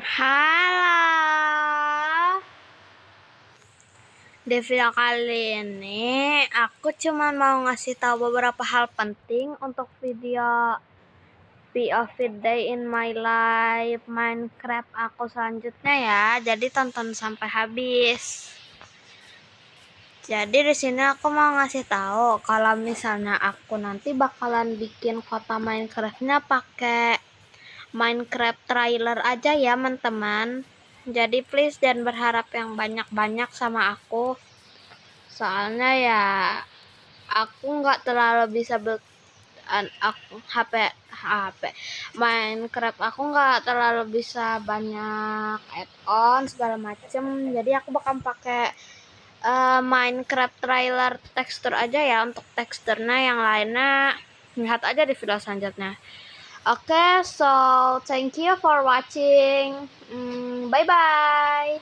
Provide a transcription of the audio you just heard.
Halo, di video kali ini aku cuma mau ngasih tahu beberapa hal penting untuk video POV Day in My Life Minecraft aku selanjutnya ya. Jadi tonton sampai habis. Jadi di sini aku mau ngasih tahu kalau misalnya aku nanti bakalan bikin kota Minecraftnya pakai Minecraft trailer aja ya teman-teman. Jadi please jangan berharap yang banyak-banyak sama aku. Soalnya ya aku nggak terlalu bisa aku HP Minecraft aku nggak terlalu bisa banyak add-on segala macem. Jadi aku bakal pakai Minecraft trailer tekstur aja ya. Untuk teksturnya yang lainnya lihat aja di video selanjutnya. Okay, so thank you for watching. Bye bye.